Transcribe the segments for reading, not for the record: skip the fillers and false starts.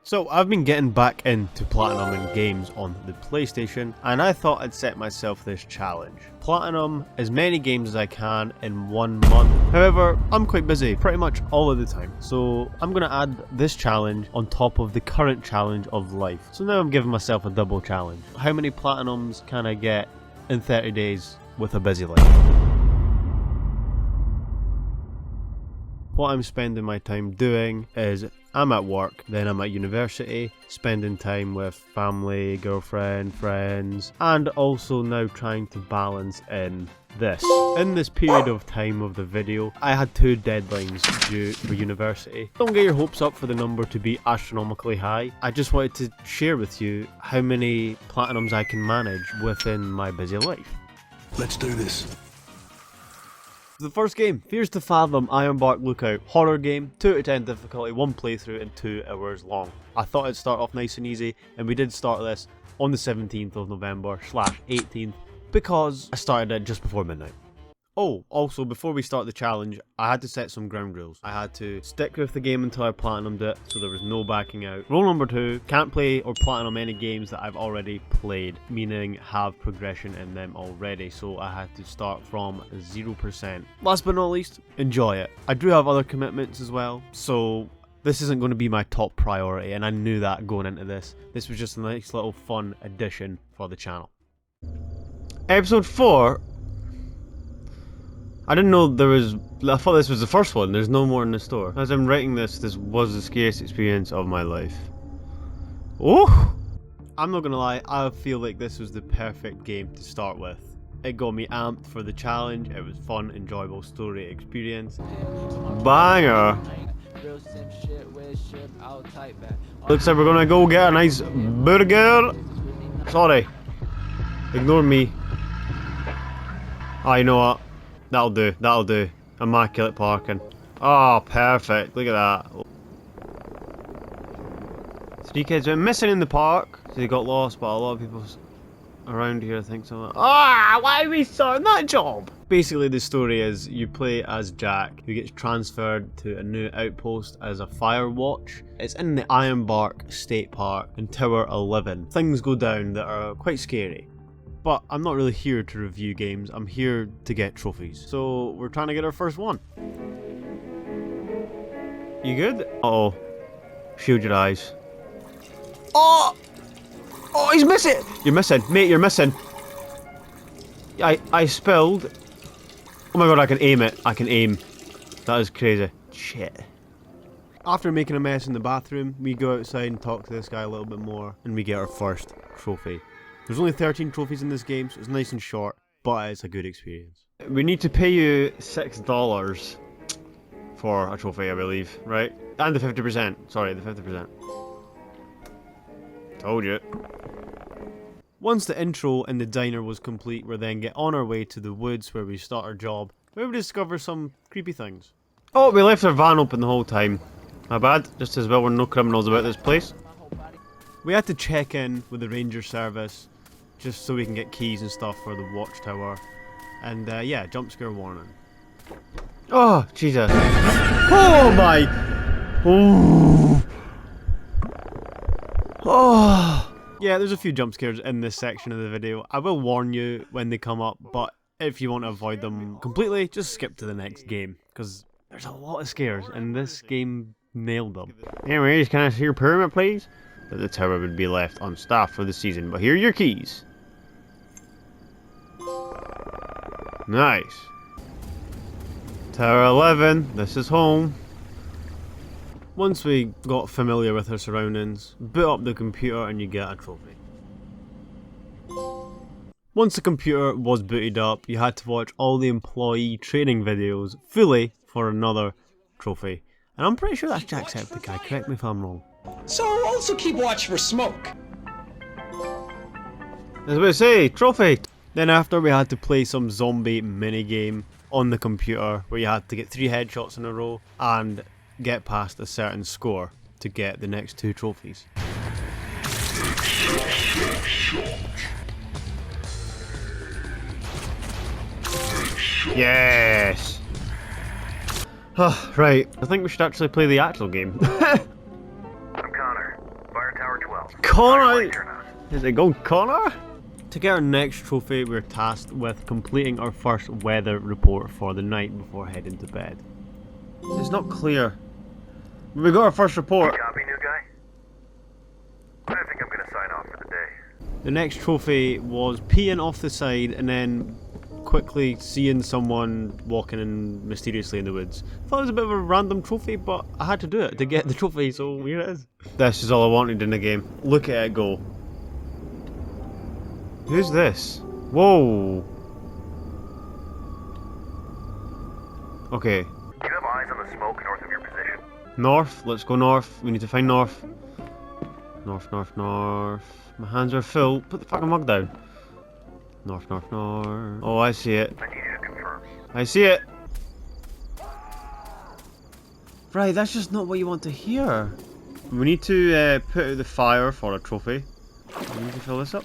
So I've been getting back into Platinum in games on the PlayStation, and I thought I'd set myself this challenge. Platinum as many games as I can in 1 month. However, I'm quite busy pretty much all of the time, so I'm going to add this challenge on top of the current challenge of life. So now I'm giving myself a double challenge. How many Platinums can I get in 30 days with a busy life? What I'm spending my time doing is I'm at work, then I'm at university, spending time with family, girlfriend, friends, and also now trying to balance in this. In this period of time of the video, I had 2 deadlines due for university. Don't get your hopes up for the number to be astronomically high. I just wanted to share with you how many Platinums I can manage within my busy life. Let's do this. The first game, here's the Fathom Ironbark Lookout. Horror game, 2 to 10 difficulty, 1 playthrough and 2 hours long. I thought it'd start off nice and easy, and we did start this on the 17th of November / 18th because I started it just before midnight. Oh, also before we start the challenge, I had to set some ground rules. I had to stick with the game until I platinumed it, so there was no backing out. Rule number 2, can't play or platinum any games that I've already played, meaning have progression in them already, so I had to start from 0%. Last but not least, enjoy it. I do have other commitments as well, so this isn't going to be my top priority, and I knew that going into this. This was just a nice little fun addition for the channel. Episode 4. I didn't know there was, I thought this was the first one, there's no more in the store. As I'm writing this, this was the scariest experience of my life. Oh! I'm not gonna lie, I feel like this was the perfect game to start with. It got me amped for the challenge, it was fun, enjoyable story experience. Banger! Looks like we're gonna go get a nice burger. Sorry. Ignore me. Oh, you know what? That'll do, that'll do. Immaculate parking. Oh, perfect. Look at that. 3 kids went missing in the park. So they got lost, but a lot of people around here think so. Ah, why are we starting that job? Basically, the story is you play as Jack, who gets transferred to a new outpost as a fire watch. It's in the Ironbark State Park in Tower 11. Things go down that are quite scary. But I'm not really here to review games, I'm here to get trophies. So we're trying to get our first one. You good? Uh-oh. Shield your eyes. Oh! Oh, he's missing! You're missing. Mate, you're missing. I spilled. Oh my god, I can aim it. I can aim. That is crazy. Shit. After making a mess in the bathroom, we go outside and talk to this guy a little bit more, and we get our first trophy. There's only 13 trophies in this game, so it's nice and short, but it's a good experience. We need to pay you $6 for a trophy, I believe, right? And the 50%. Sorry, the 50%. Told you. Once the intro in the diner was complete, we then get on our way to the woods where we start our job, where we discover some creepy things. Oh, we left our van open the whole time. My bad, just as well we're no criminals about this place. We had to check in with the ranger service, just so we can get keys and stuff for the watchtower. And yeah, jump scare warning. Oh, Jesus. Oh my! Oh! Oh! Yeah, there's a few jump scares in this section of the video. I will warn you when they come up, but if you want to avoid them completely, just skip to the next game. Because there's a lot of scares, and this game nailed them. Anyways, can I see your permit, please? That the tower would be left unstaffed for the season, but here are your keys. Nice. Tower 11, this is home. Once we got familiar with our surroundings, boot up the computer and you get a trophy. Once the computer was booted up, you had to watch all the employee training videos fully for another trophy. And I'm pretty sure that's Jacksepticeye, correct me if I'm wrong. So also keep watch for smoke. As we say, trophy! Then after we had to play some zombie minigame on the computer where you had to get 3 headshots in a row and get past a certain score to get the next 2 trophies. Yes! Right, I think we should actually play the actual game. I'm Connor. Fire Tower 12. Connor! Is it going Connor? To get our next trophy, we're tasked with completing our first weather report for the night before heading to bed. It's not clear. We got our first report. Copy, new guy? I think I'm gonna sign off for the day. The next trophy was peeing off the side and then quickly seeing someone walking in mysteriously in the woods. I thought it was a bit of a random trophy, but I had to do it to get the trophy, so here it is. This is all I wanted in a game. Look at it go. Who's this? Whoa. Okay. Do you have eyes on the smoke north of your position? North. Let's go north. We need to find north. North, north, north. My hands are full. Put the fucking mug down. North, north, north. Oh, I see it. I need you to confirm. I see it. Right, that's just not what you want to hear. We need to put out the fire for a trophy. We need to fill this up.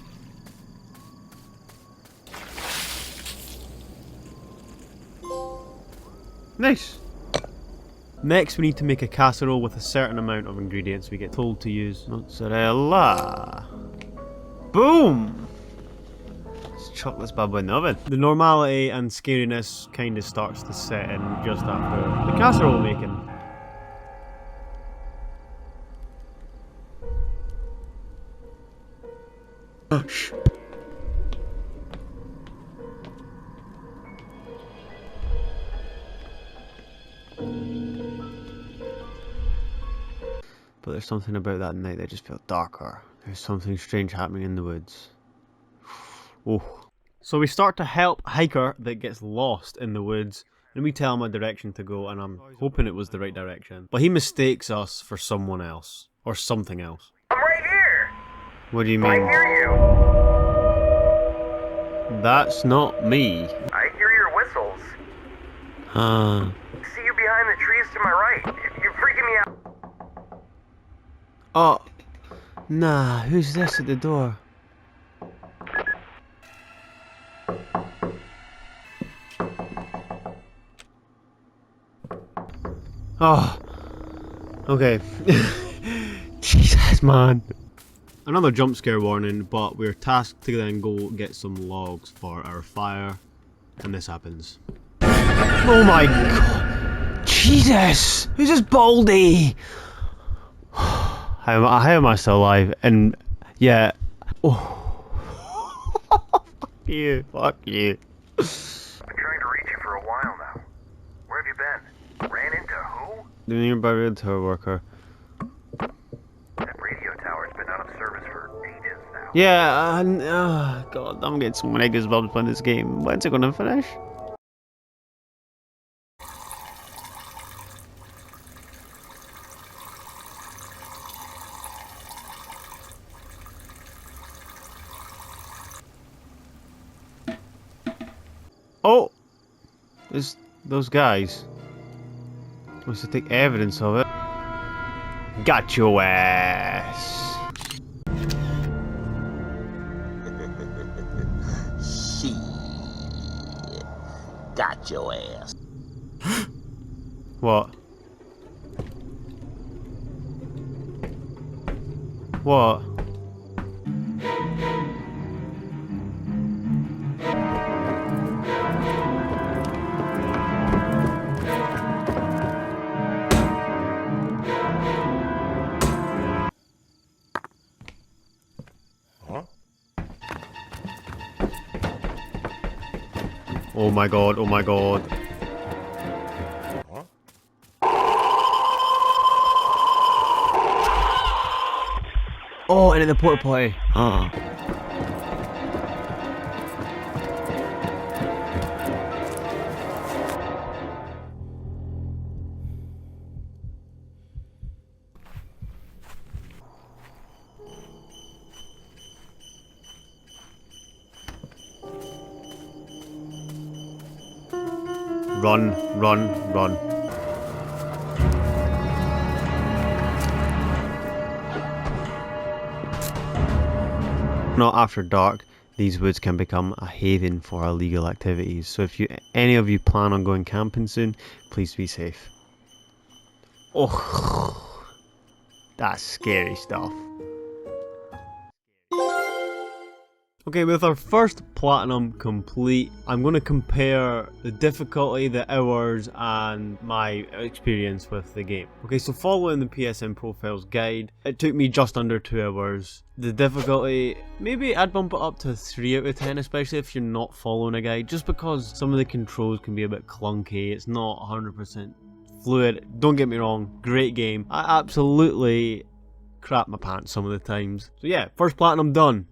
Nice. Next, we need to make a casserole with a certain amount of ingredients we get told to use. Mozzarella. Boom! Let's chuck this bad boy in the oven. The normality and scariness kind of starts to set in just after the casserole making. Shh. But there's something about that night that just felt darker. There's something strange happening in the woods. Oh. So we start to help a hiker that gets lost in the woods, and we tell him a direction to go, and I'm hoping it was the right direction. But he mistakes us for someone else. Or something else. I'm right here! What do you mean? I hear you! That's not me. I hear your whistles. See you behind the trees to my right. You're freaking me out. Oh. Nah, who's this at the door? Oh. Okay. Jesus, man. Another jump scare warning, but we're tasked to then go get some logs for our fire, and this happens. Oh my god! Jesus! Who's this Baldy? How am I still alive? And yeah. Oh. Fuck you. Fuck you. I've been trying to reach you for a while now. Where have you been? Ran into who? The nearby rail tower worker. That radio tower's been out of service for ages now. Yeah, god, I'm getting so many goosebumps playing this game. When's it gonna finish? Oh! There's those guys. Wants to take evidence of it. Got your ass. Shit. Got your ass. What? What? Oh my god, oh my god. Oh, and in the porta potty. Run, run, run. Not after dark, these woods can become a haven for illegal activities. So if any of you plan on going camping soon, please be safe. Oh, that's scary stuff. Okay, with our first platinum complete, I'm going to compare the difficulty, the hours, and my experience with the game. Okay, so following the PSN Profiles guide, it took me just under 2 hours. The difficulty, maybe I'd bump it up to 3 out of 10, especially if you're not following a guide, just because some of the controls can be a bit clunky, it's not 100% fluid. Don't get me wrong, great game. I absolutely crap my pants some of the times. So yeah, first platinum done.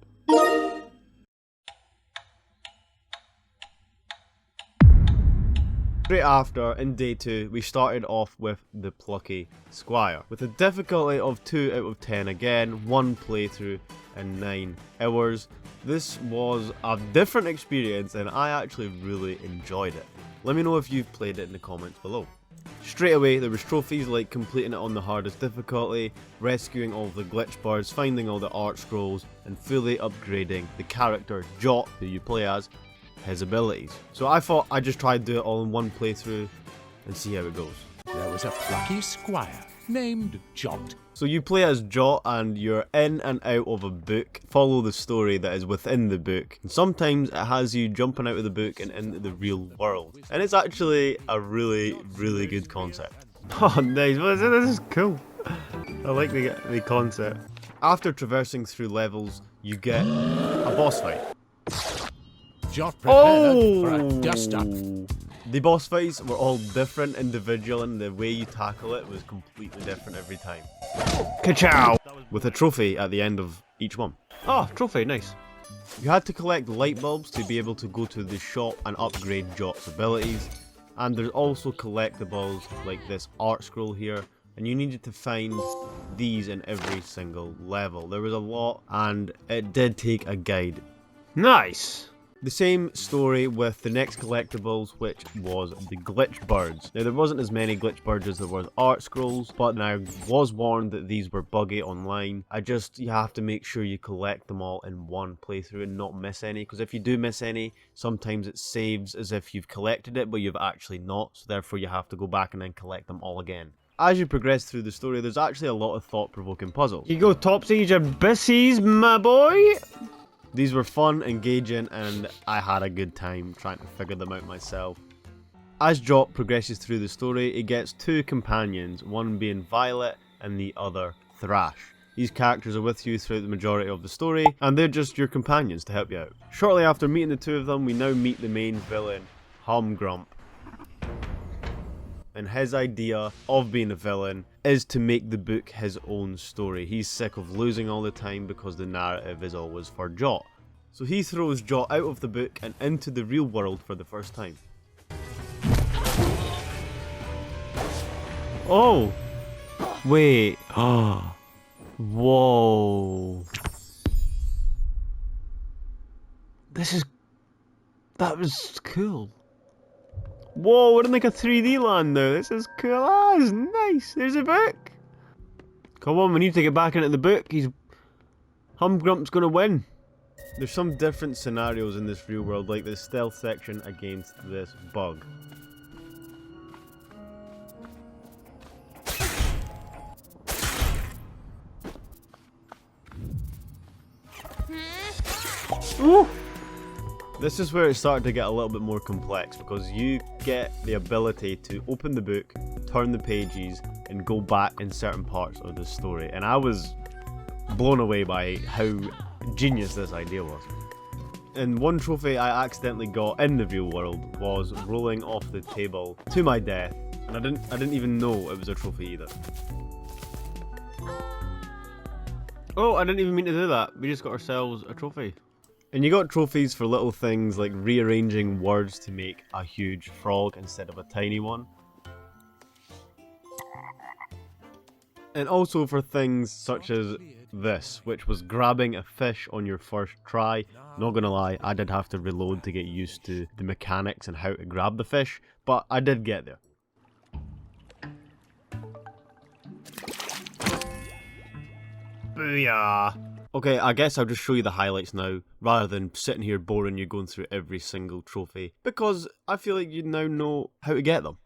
Straight after, in day 2, we started off with the Plucky Squire, with a difficulty of 2 out of 10 again, 1 playthrough in 9 hours. This was a different experience and I actually really enjoyed it. Let me know if you've played it in the comments below. Straight away, there was trophies like completing it on the hardest difficulty, rescuing all the glitch birds, finding all the art scrolls, and fully upgrading the character Jot, who you play as, his abilities. So I thought I'd just try to do it all in one playthrough and see how it goes. There was a plucky squire named Jot. So you play as Jot and you're in and out of a book, follow the story that is within the book, and sometimes it has you jumping out of the book and into the real world. And it's actually a really good concept. Oh nice, this is cool. I like the concept. After traversing through levels, you get a boss fight. Jot prepared for a dust-up. The boss fights were all different individual and the way you tackle it was completely different every time. Ka-chow! With a trophy at the end of each one. Oh, trophy, nice. You had to collect light bulbs to be able to go to the shop and upgrade Jot's abilities. And there's also collectibles like this art scroll here. And you needed to find these in every single level. There was a lot and it did take a guide. Nice! The same story with the next collectibles, which was the glitch birds. Now there wasn't as many glitch birds as there was art scrolls, but I was warned that these were buggy online. You have to make sure you collect them all in one playthrough and not miss any, because if you do miss any, sometimes it saves as if you've collected it, but you've actually not, so therefore you have to go back and then collect them all again. As you progress through the story, there's actually a lot of thought-provoking puzzles. You go topsies and bissies, my boy! These were fun, engaging, and I had a good time trying to figure them out myself. As Jot progresses through the story, he gets 2 companions, one being Violet and the other Thrash. These characters are with you throughout the majority of the story, and they're just your companions to help you out. Shortly after meeting the 2 of them, we now meet the main villain, Humgrump. And his idea of being a villain is to make the book his own story. He's sick of losing all the time because the narrative is always for Jot. So he throws Jot out of the book and into the real world for the first time. Oh! Wait. Ah. Whoa. That was cool. Whoa, we're in like a 3D land now. This is cool. Ah, this is nice. There's a book. Come on, we need to get back into the book. Humgrump's gonna win. There's some different scenarios in this real world, like the stealth section against this bug. Ooh. This is where it started to get a little bit more complex, because you get the ability to open the book, turn the pages, and go back in certain parts of the story. And I was blown away by how genius this idea was. And one trophy I accidentally got in the real world was rolling off the table to my death, and I didn't even know it was a trophy either. Oh, I didn't even mean to do that. We just got ourselves a trophy. And you got trophies for little things like rearranging words to make a huge frog instead of a tiny one. And also for things such as this, which was grabbing a fish on your first try. Not gonna lie, I did have to reload to get used to the mechanics and how to grab the fish, but I did get there. Booyah! Okay, I guess I'll just show you the highlights now, rather than sitting here boring you going through every single trophy, because I feel like you now know how to get them.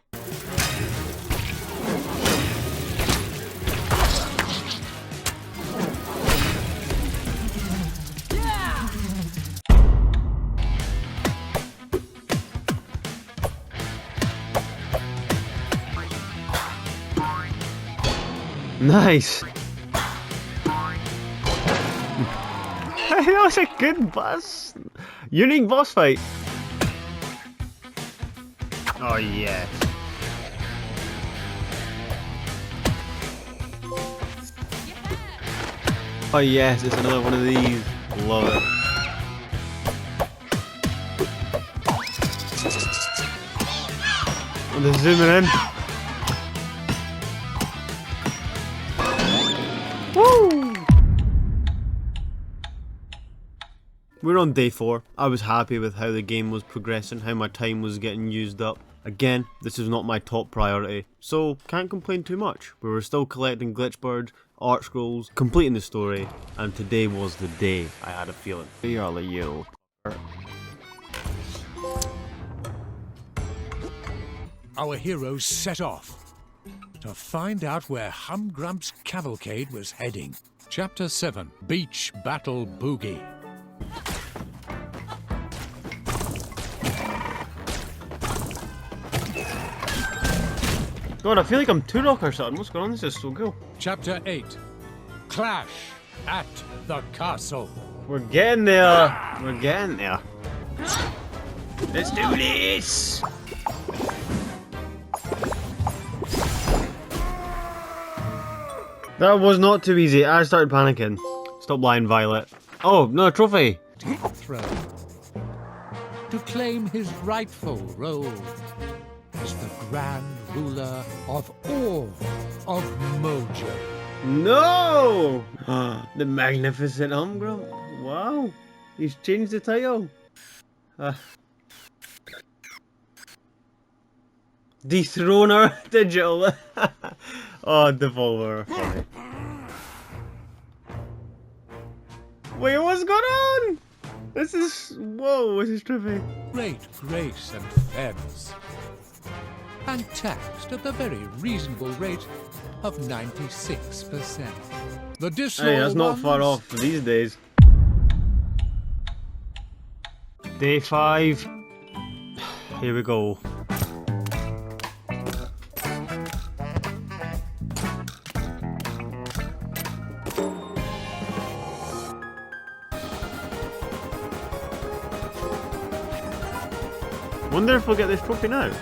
Nice. That was a good boss. Unique boss fight. Oh yes. Oh yes, it's another one of these. Love it. And they're zooming in. Woo! We're on day 4. I was happy with how the game was progressing, how my time was getting used up. Again, this is not my top priority, so can't complain too much. We were still collecting glitch birds, art scrolls, completing the story, and today was the day, I had a feeling. Yalla yo. Our heroes set off to find out where Humgrump's cavalcade was heading. Chapter 7, Beach Battle Boogie. God, I feel like I'm Turok or something. What's going on? This is so cool. Chapter 8, Clash at the Castle. We're getting there. We're getting there. Let's do this. That was not too easy. I started panicking. Stop lying, Violet. Oh, no, a trophy. Throne to claim his rightful role as the Grand Ruler of all of Mojo. No! The Magnificent Humgrump. Wow. He's changed the title. Dethroner Digital. Oh, Devolver. Funny. Wait, what's going on? This is... Whoa, what's this trophy? Great grace and fairness, and taxed at the very reasonable rate of 96%. The disloyal Hey, that's not far ones- off these days. Day 5. Here we go. Wonder if we'll get this trophy now. Is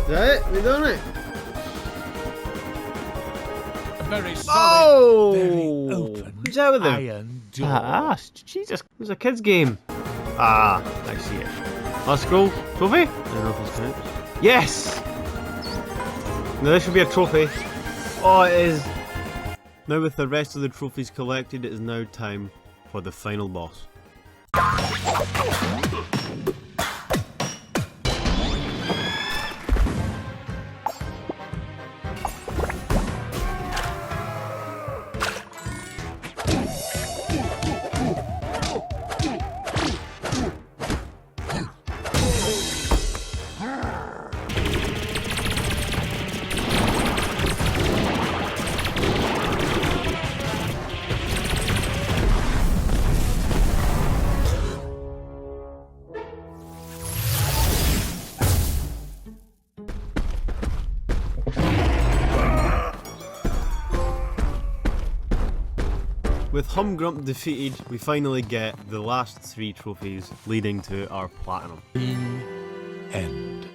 that it? We done it? A very solid, very Oh! open Who's out with him? iron door. Ah, Jesus, it was a kid's game. Ah, I see it. Last scroll, trophy? I don't know if this counts. Yes! Now this should be a trophy. Oh, it is. Now with the rest of the trophies collected, it is now time for the final boss. With Humgrump defeated, we finally get the last 3 trophies leading to our platinum. End.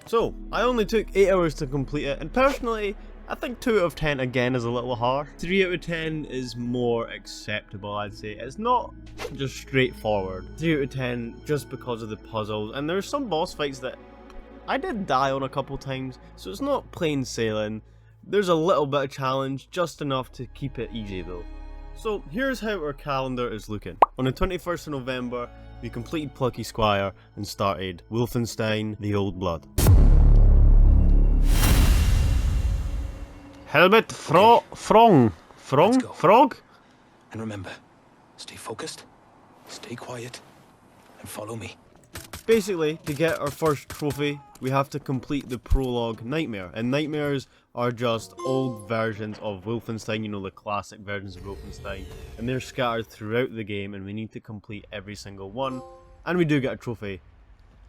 So, I only took 8 hours to complete it, and personally, I think 2 out of 10 again is a little harsh. 3 out of 10 is more acceptable, I'd say. It's not just straightforward. 3 out of 10 just because of the puzzles, and there's some boss fights that I did die on a couple times, so it's not plain sailing. There's a little bit of challenge, just enough to keep it easy though. So here's how our calendar is looking. On the 21st of November, we completed Plucky Squire and started Wolfenstein: The Old Blood. Helmet Frog? And remember, stay focused, stay quiet, and follow me. Basically, to get our first trophy, we have to complete the prologue Nightmare. And Nightmares are just old versions of Wolfenstein, you know, the classic versions of Wolfenstein. And they're scattered throughout the game, and we need to complete every single one. And we do get a trophy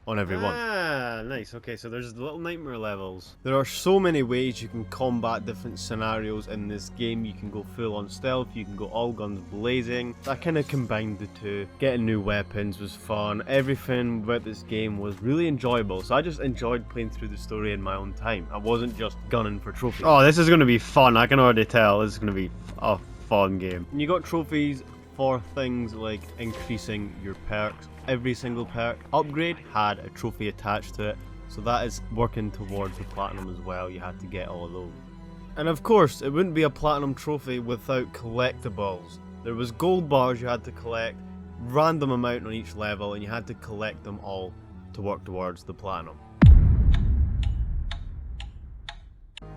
on every one. Ah, nice. Okay, so there's the little nightmare levels. There are so many ways you can combat different scenarios in this game. You can go full on stealth, you can go all guns blazing. I kind of combined the two. Getting new weapons was fun. Everything about this game was really enjoyable. So I just enjoyed playing through the story in my own time. I wasn't just gunning for trophies. Oh, this is going to be fun. I can already tell. This is going to be a fun game. And you got trophies for things like increasing your perks. Every single perk upgrade had a trophy attached to it, so that is working towards the platinum as well. You had to get all of those. And of course, it wouldn't be a platinum trophy without collectibles. There was gold bars you had to collect, random amount on each level, and you had to collect them all to work towards the platinum.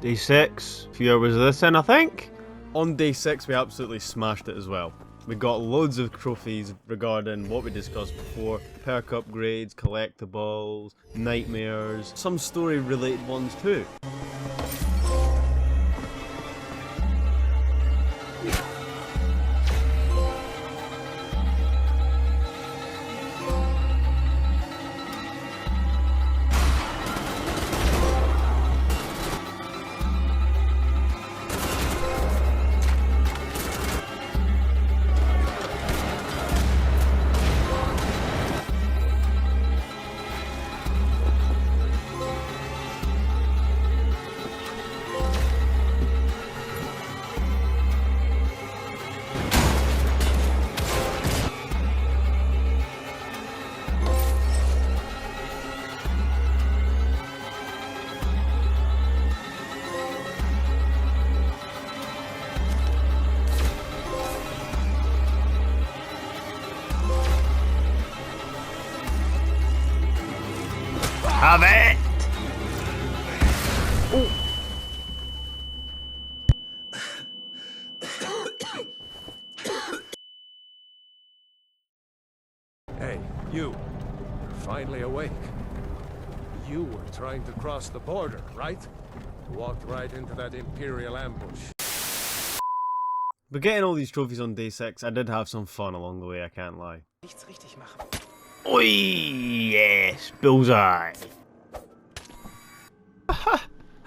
Day 6, a few hours of this in, I think. On day 6 we absolutely smashed it as well. We got loads of trophies regarding what we discussed before. Perk upgrades, collectibles, nightmares, some story related ones too. Have it! Oh. Hey, you. You're finally awake. You were trying to cross the border, right? Walked right into that Imperial ambush. But getting all these trophies on day 6, I did have some fun along the way, I can't lie. Oi, yes, bullseye.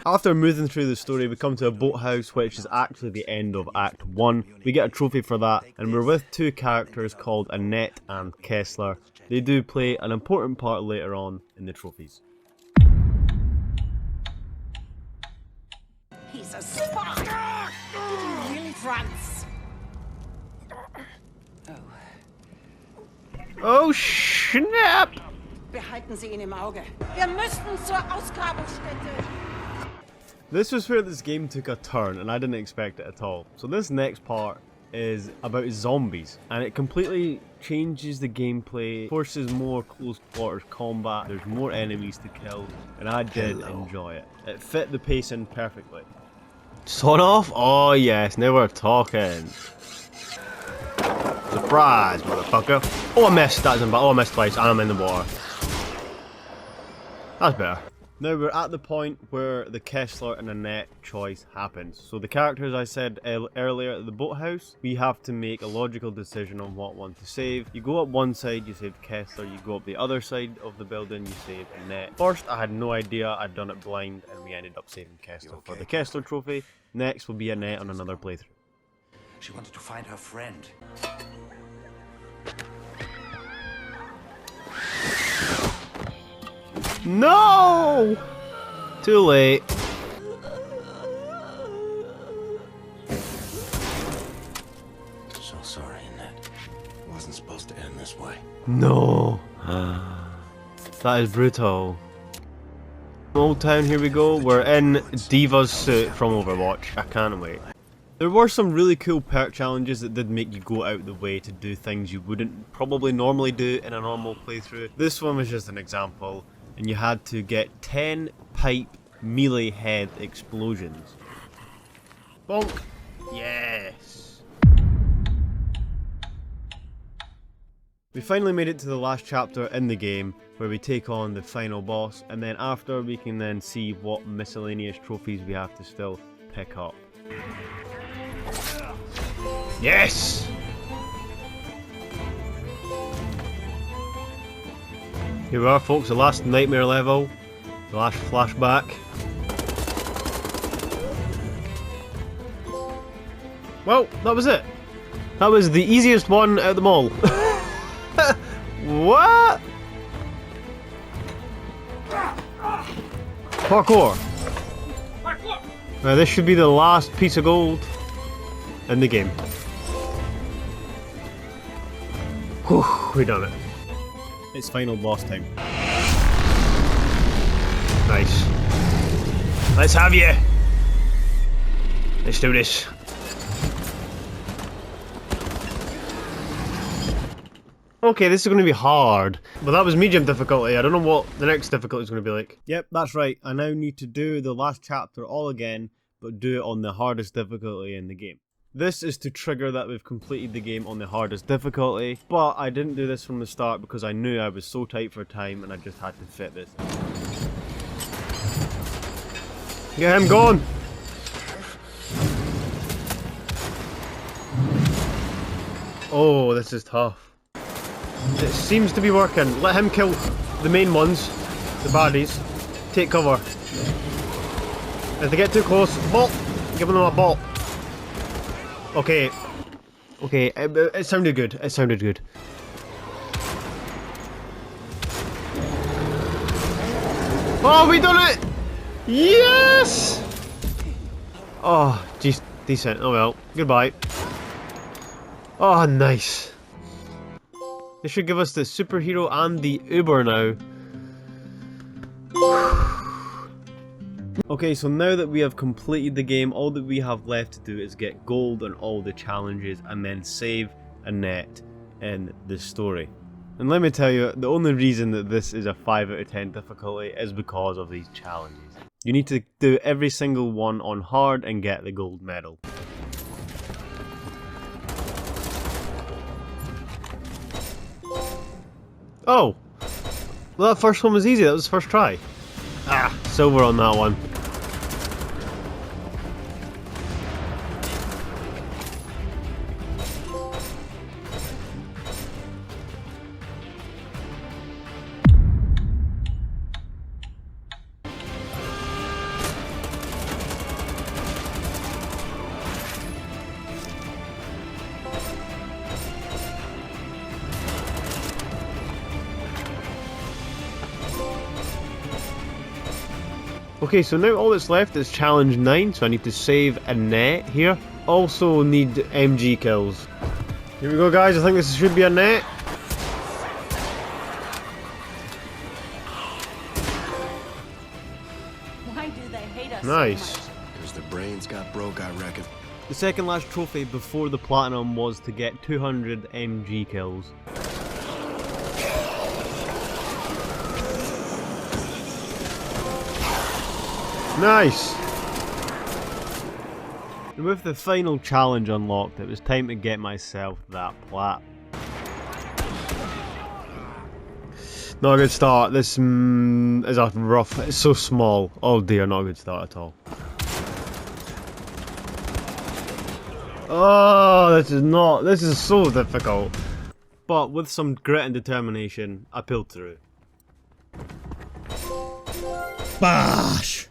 After moving through the story, we come to a boathouse, which is actually the end of Act 1. We get a trophy for that, and we're with two characters called Annette and Kessler. They do play an important part later on in the trophies. He's a spy! Did he really, Franz? Oh snap! Behalten Sie ihn im Auge. Wir müssen zur Ausgrabungsstätte. This was where this game took a turn, and I didn't expect it at all. So this next part is about zombies, and it completely changes the gameplay, forces more close quarters combat, there's more enemies to kill, and I did enjoy it. It fit the pacing perfectly. Son off? Oh yes, now we're talking. Surprise, motherfucker. Oh, I missed. That's in bad. Oh, I missed twice. And I'm in the water. That's better. Now we're at the point where the Kessler and Annette choice happens. So the characters I said earlier at the boathouse, we have to make a logical decision on what one to save. You go up one side, you save Kessler. You go up the other side of the building, you save Annette. First, I had no idea. I'd done it blind, and we ended up saving Kessler for the Kessler trophy. Next will be Annette on another playthrough. She wanted to find her friend. No! Too late. So sorry, Annette. It wasn't supposed to end this way. No. That is brutal. Old Town, here we go. We're in Diva's suit from Overwatch. I can't wait. There were some really cool perk challenges that did make you go out the way to do things you wouldn't probably normally do in a normal playthrough. This one was just an example, and you had to get 10 pipe melee head explosions. Bonk! Yes! We finally made it to the last chapter in the game, where we take on the final boss, and then after we can then see what miscellaneous trophies we have to still pick up. Yes! Here we are, folks, the last nightmare level, the last flashback. Well, that was it. That was the easiest one out of them all. What? Parkour. Now this should be the last piece of gold in the game. Whew, we done it. It's final boss time. Nice. Let's have you. Let's do this. Okay, this is going to be hard, but that was medium difficulty. I don't know what the next difficulty is going to be like. Yep, that's right. I now need to do the last chapter all again, but do it on the hardest difficulty in the game. This is to trigger that we've completed the game on the hardest difficulty, but I didn't do this from the start because I knew I was so tight for time and I just had to fit this. Get him going! Oh, this is tough. It seems to be working. Let him kill the main ones, the baddies. Take cover. If they get too close, bolt! Give them a bolt. Okay. Okay, it sounded good. It sounded good. Oh, we done it! Yes! Oh, geez, decent. Oh well. Goodbye. Oh, nice. They should give us the superhero and the Uber now. Okay, so now that we have completed the game, all that we have left to do is get gold on all the challenges and then save Annette in the story. And let me tell you, the only reason that this is a 5 out of 10 difficulty is because of these challenges. You need to do every single one on hard and get the gold medal. Oh! Well, that first one was easy, that was the first try. Ah, silver on that one. Okay, so now all that's left is challenge 9, so I need to save Annette here. Also need MG kills. Here we go, guys, I think this should be Annette. Why do they hate us Nice. so much? Because the brains got broke, I reckon. The second last trophy before the platinum was to get 200 MG kills. Nice! And with the final challenge unlocked, it was time to get myself that plat. Not a good start. This is a rough. It's so small. Oh dear, not a good start at all. Oh, this is so difficult. But with some grit and determination, I pulled through. Bash!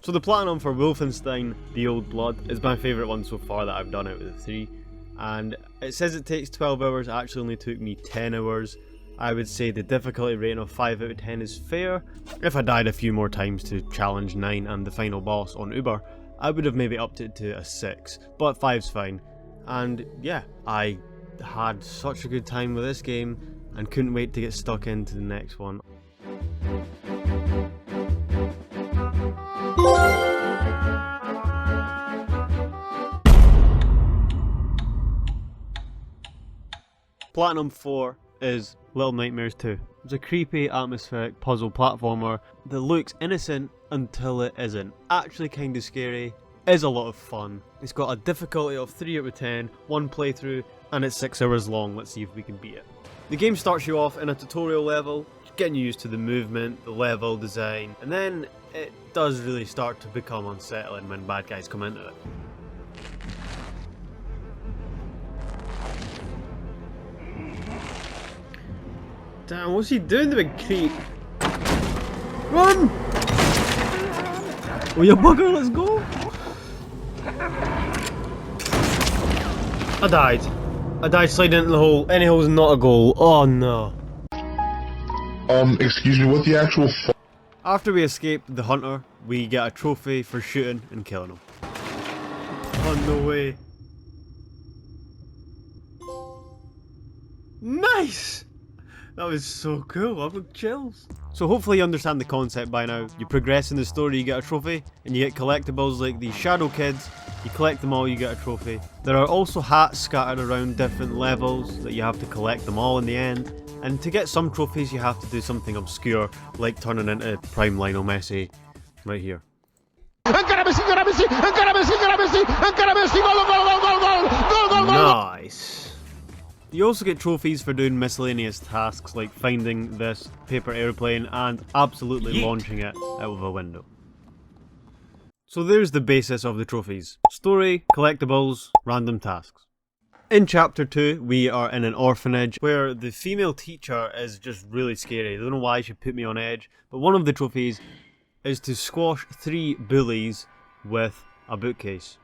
So the platinum for Wolfenstein, The Old Blood, is my favourite one so far that I've done out of the 3. And it says it takes 12 hours, it actually only took me 10 hours. I would say the difficulty rating of 5 out of 10 is fair. If I died a few more times to challenge 9 and the final boss on Uber, I would have maybe upped it to a 6, but 5's fine. And yeah, I had such a good time with this game and couldn't wait to get stuck into the next one. Platinum 4 is Little Nightmares 2. It's a creepy, atmospheric puzzle platformer that looks innocent until it isn't. Actually kinda scary, is a lot of fun. It's got a difficulty of 3 out of 10, 1 playthrough, and it's 6 hours long. Let's see if we can beat it. The game starts you off in a tutorial level, getting you used to the movement, the level design, and then it does really start to become unsettling when bad guys come into it. Damn, what's he doing, the big creep? Run! Oh, you bugger, let's go! I died. I died sliding into the hole. Any hole's not a goal. Oh no. Excuse me, what the actual After we escape the hunter, we get a trophy for shooting and killing him. Oh, no way. Nice! That was so cool, I've got chills. So hopefully you understand the concept by now. You progress in the story, you get a trophy, and you get collectibles like these shadow kids. You collect them all, you get a trophy. There are also hats scattered around different levels that you have to collect them all in the end. And to get some trophies you have to do something obscure, like turning into Prime Lionel Messi right here. Nice. You also get trophies for doing miscellaneous tasks like finding this paper airplane and absolutely launching it out of a window. So there's the basis of the trophies. Story, collectibles, random tasks. In chapter 2, we are in an orphanage where the female teacher is just really scary. I don't know why she put me on edge, but one of the trophies is to squash 3 bullies with a bookcase.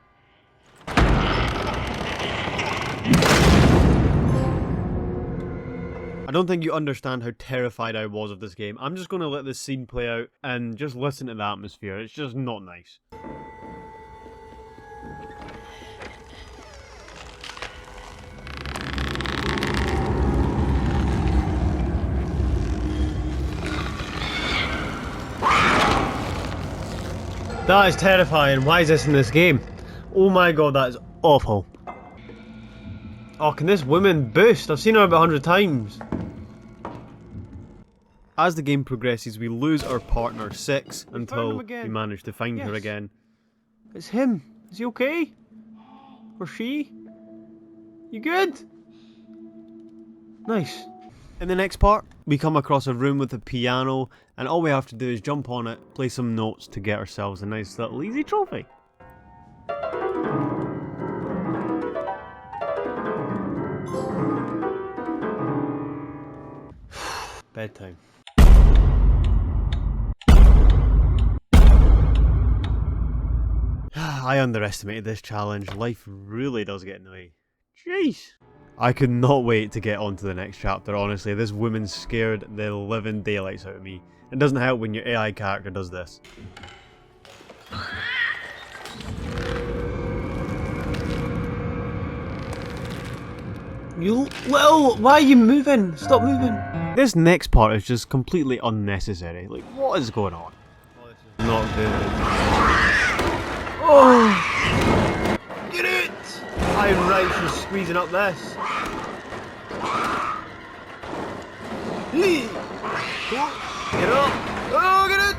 I don't think you understand how terrified I was of this game. I'm just going to let this scene play out and just listen to the atmosphere. It's just not nice. That is terrifying. Why is this in this game? Oh my god, that is awful. Oh, can this woman boost? I've seen her about 100 times. As the game progresses, we lose our partner 6 until we manage to find her again. It's him. Is he okay? Or she? You good? Nice. In the next part, we come across a room with a piano, and all we have to do is jump on it, play some notes to get ourselves a nice little easy trophy. Bedtime. I underestimated this challenge. Life really does get in the way. Jeez. I could not wait to get on to the next chapter, honestly. This woman scared the living daylights out of me. It doesn't help when your AI character does this. You little... Why are you moving? Stop moving. This next part is just completely unnecessary. Like, what is going on? Not good. Oh! Get it! I'm right, she's squeezing up this. Get up! Oh, get it!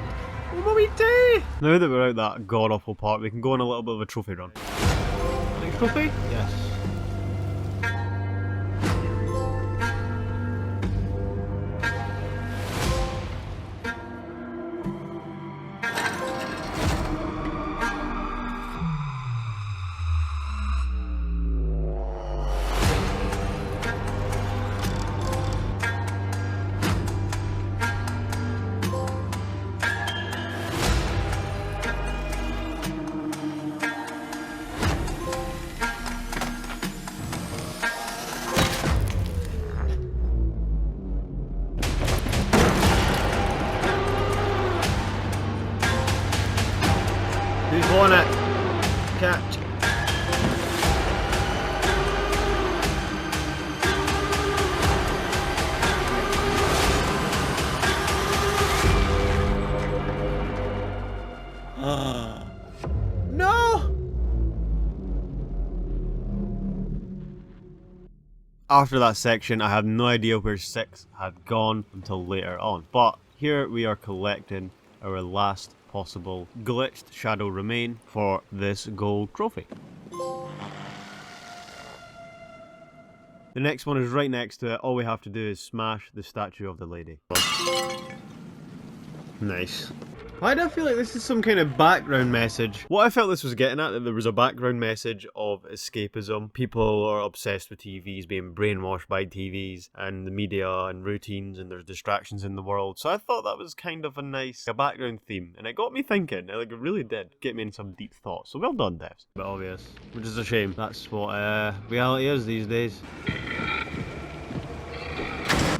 Oh, mommy tea! Now that we're out that god-awful part, we can go on a little bit of a trophy run. Next trophy? Yes. Who's won it? Catch. No! After that section, I had no idea where 6 had gone until later on. But here we are collecting our last possible glitched shadow remain for this gold trophy. The next one is right next to it. All we have to do is smash the statue of the lady. Nice. Why do I feel like this is some kind of background message? What I felt this was getting at, that there was a background message of escapism. People are obsessed with TVs, being brainwashed by TVs and the media and routines, and there's distractions in the world. So I thought that was kind of a background theme, and it got me thinking. Like, it really did get me in some deep thoughts. So well done, devs. But obvious, which is a shame. That's what reality is these days.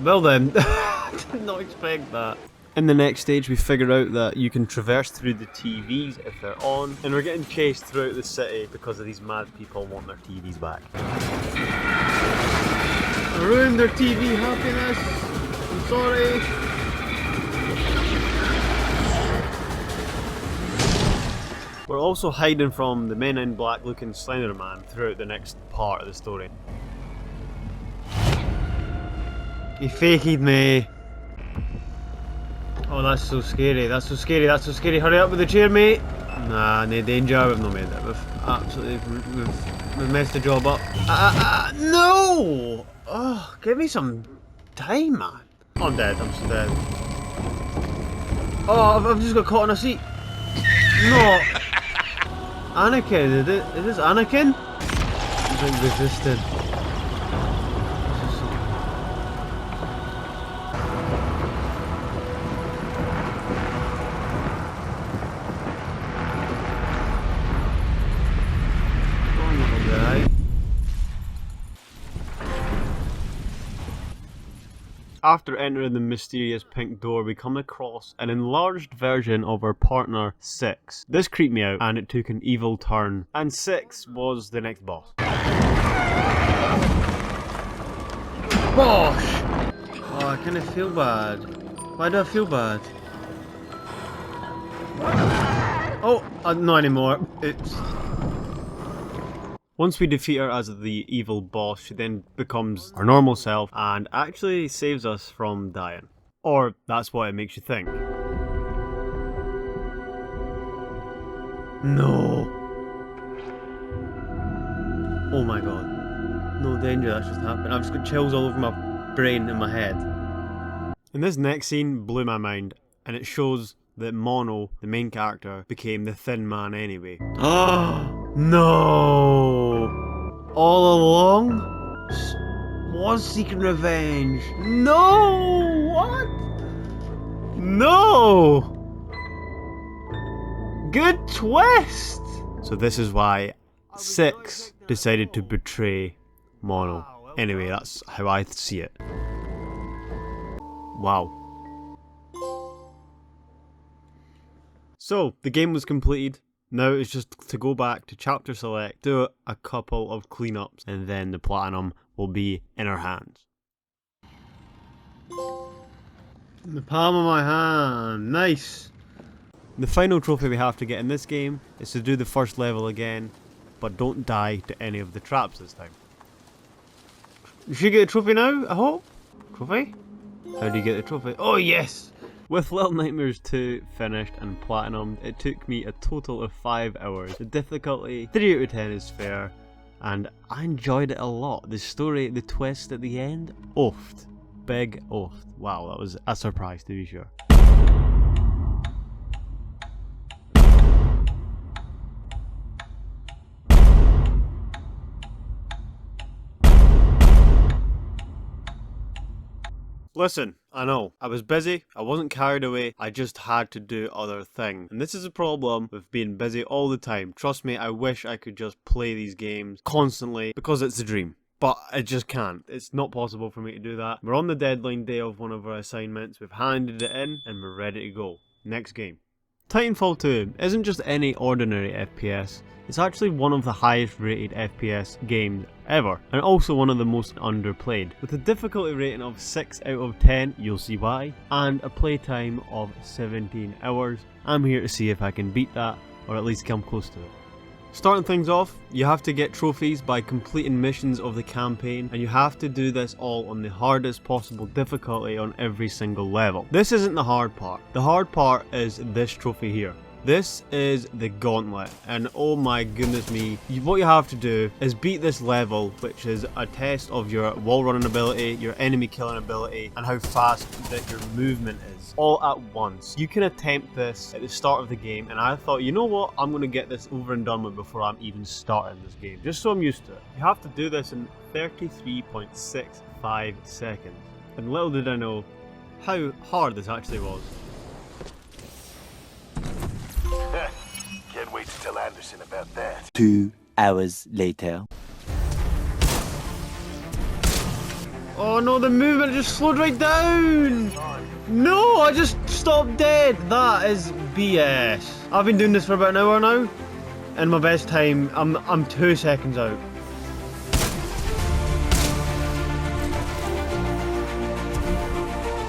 Well then, I did not expect that. In the next stage, we figure out that you can traverse through the TVs if they're on, and we're getting chased throughout the city because of these mad people wanting their TVs back. I ruined their TV happiness. I'm sorry. We're also hiding from the Men in Black looking Slender Man throughout the next part of the story. He faked me. Oh, that's so scary, that's so scary, that's so scary. Hurry up with the chair, mate. Nah, no danger, we've not made it. We've messed the job up. No! Oh, give me some time, man. Oh, I'm dead, I'm so dead. Oh, I've just got caught in a seat. No! Anakin, is this Anakin? He's like resisted. After entering the mysterious pink door, we come across an enlarged version of our partner, Six. This creeped me out, and it took an evil turn, and Six was the next boss. Bosh! Oh, I kind of feel bad. Why do I feel bad? Oh, not anymore. Oops. Once we defeat her as the evil boss, she then becomes our normal self and actually saves us from dying. Or that's what it makes you think. No! Oh my god. No danger, that's just happened. I've just got chills all over my brain and my head. And this next scene blew my mind, and it shows that Mono, the main character, became the Thin Man anyway. Oh! No! All along? Was seeking revenge. No! What? No! Good twist! So this is why Six decided to betray Mono. Anyway, that's how I see it. Wow. So, the game was completed. Now it's just to go back to chapter select, do a couple of cleanups, and then the platinum will be in our hands. In the palm of my hand, nice! The final trophy we have to get in this game is to do the first level again, but don't die to any of the traps this time. You should get a trophy now, I hope? Trophy? How do you get the trophy? Oh yes! With Little Nightmares 2 finished and platinum, it took me a total of 5 hours. The difficulty, 3 out of 10 is fair, and I enjoyed it a lot. The story, the twist at the end, oofed. Big oofed. Wow, that was a surprise to be sure. Listen, I know, I was busy, I wasn't carried away, I just had to do other things. And this is a problem with being busy all the time. Trust me, I wish I could just play these games constantly because it's a dream. But I just can't. It's not possible for me to do that. We're on the deadline day of one of our assignments, we've handed it in, and we're ready to go. Next game. Titanfall 2 isn't just any ordinary FPS, it's actually one of the highest rated FPS games ever, and also one of the most underplayed. With a difficulty rating of 6 out of 10, you'll see why, and a playtime of 17 hours. I'm here to see if I can beat that, or at least come close to it. Starting things off, you have to get trophies by completing missions of the campaign, and you have to do this all on the hardest possible difficulty on every single level. This isn't the hard part. The hard part is this trophy here. This is the Gauntlet, and oh my goodness me, what you have to do is beat this level, which is a test of your wall running ability, your enemy killing ability, and how fast that your movement is, all at once. You can attempt this at the start of the game, and I thought, you know what, I'm going to get this over and done with before I'm even starting this game, just so I'm used to it. You have to do this in 33.65 seconds, and little did I know how hard this actually was. Can't wait to tell Anderson about that. 2 hours later. Oh no, the movement just slowed right down! No, I just stopped dead! That is BS. I've been doing this for about an hour now, and my best time, I'm 2 seconds out.